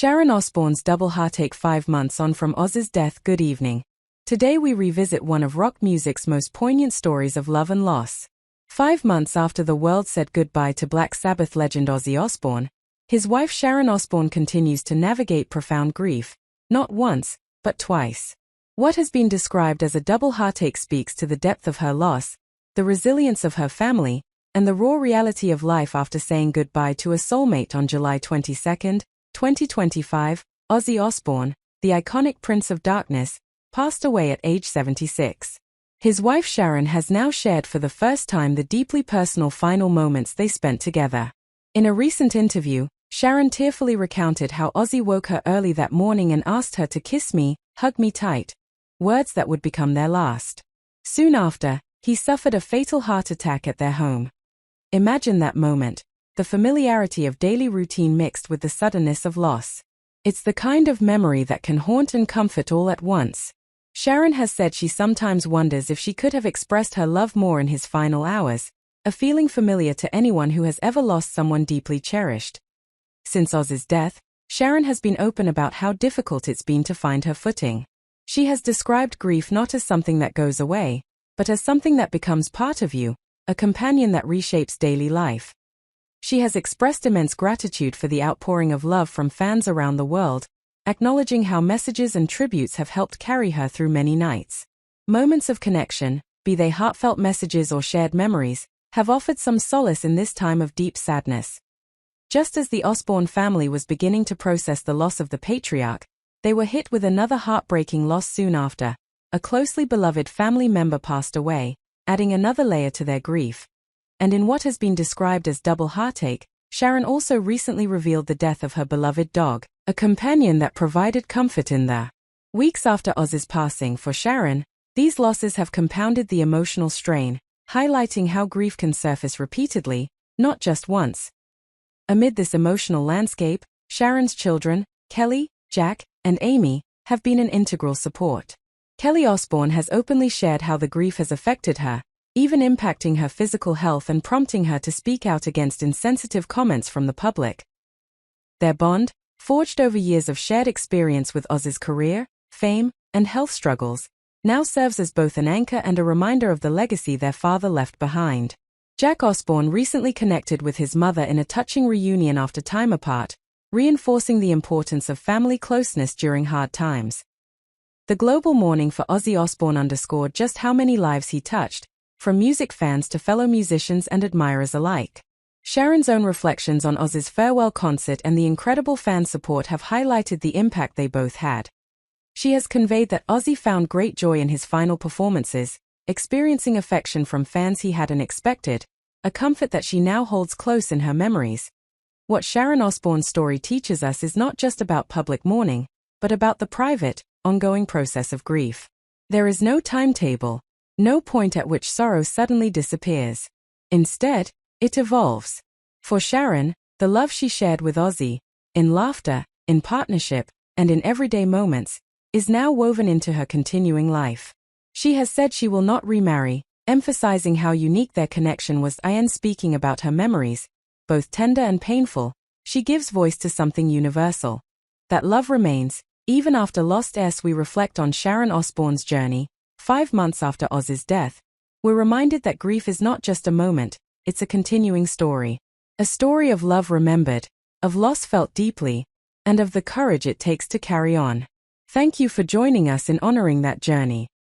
Sharon Osbourne's double heartache 5 months on from Ozzy's death. Good evening. Today we revisit one of rock music's most poignant stories of love and loss. 5 months after the world said goodbye to Black Sabbath legend Ozzy Osbourne, his wife Sharon Osbourne continues to navigate profound grief, not once, but twice. What has been described as a double heartache speaks to the depth of her loss, the resilience of her family, and the raw reality of life after saying goodbye to a soulmate on July 22, 2025. Ozzy Osbourne, the iconic Prince of Darkness, passed away at age 76. His wife Sharon has now shared for the first time the deeply personal final moments they spent together. In a recent interview, Sharon tearfully recounted how Ozzy woke her early that morning and asked her to kiss me, hug me tight, words that would become their last. Soon after, he suffered a fatal heart attack at their home. Imagine that moment, the familiarity of daily routine mixed with the suddenness of loss. It's the kind of memory that can haunt and comfort all at once. Sharon has said she sometimes wonders if she could have expressed her love more in his final hours, a feeling familiar to anyone who has ever lost someone deeply cherished. Since Ozzy's death, Sharon has been open about how difficult it's been to find her footing. She has described grief not as something that goes away, but as something that becomes part of you, a companion that reshapes daily life. She has expressed immense gratitude for the outpouring of love from fans around the world, acknowledging how messages and tributes have helped carry her through many nights. Moments of connection, be they heartfelt messages or shared memories, have offered some solace in this time of deep sadness. Just as the Osbourne family was beginning to process the loss of the patriarch, they were hit with another heartbreaking loss soon after. A closely beloved family member passed away, adding another layer to their grief. And in what has been described as double heartache, Sharon also recently revealed the death of her beloved dog, a companion that provided comfort in the weeks after Ozzy's passing. For Sharon, these losses have compounded the emotional strain, highlighting how grief can surface repeatedly, not just once. Amid this emotional landscape, Sharon's children, Kelly, Jack, and Amy, have been an integral support. Kelly Osbourne has openly shared how the grief has affected her, even impacting her physical health and prompting her to speak out against insensitive comments from the public. Their bond, forged over years of shared experience with Ozzy's career, fame, and health struggles, now serves as both an anchor and a reminder of the legacy their father left behind. Jack Osbourne recently connected with his mother in a touching reunion after time apart, reinforcing the importance of family closeness during hard times. The global mourning for Ozzy Osbourne underscored just how many lives he touched, from music fans to fellow musicians and admirers alike. Sharon's own reflections on Ozzy's farewell concert and the incredible fan support have highlighted the impact they both had. She has conveyed that Ozzy found great joy in his final performances, experiencing affection from fans he hadn't expected, a comfort that she now holds close in her memories. What Sharon Osbourne's story teaches us is not just about public mourning, but about the private, ongoing process of grief. There is no timetable, no point at which sorrow suddenly disappears. Instead, it evolves. For Sharon, the love she shared with Ozzy, in laughter, in partnership, and in everyday moments, is now woven into her continuing life. She has said she will not remarry, emphasizing how unique their connection was. Speaking about her memories, both tender and painful, she gives voice to something universal. That love remains, even after lost. As we reflect on Sharon Osbourne's journey, 5 months after Ozzy's death, we're reminded that grief is not just a moment, it's a continuing story. A story of love remembered, of loss felt deeply, and of the courage it takes to carry on. Thank you for joining us in honoring that journey.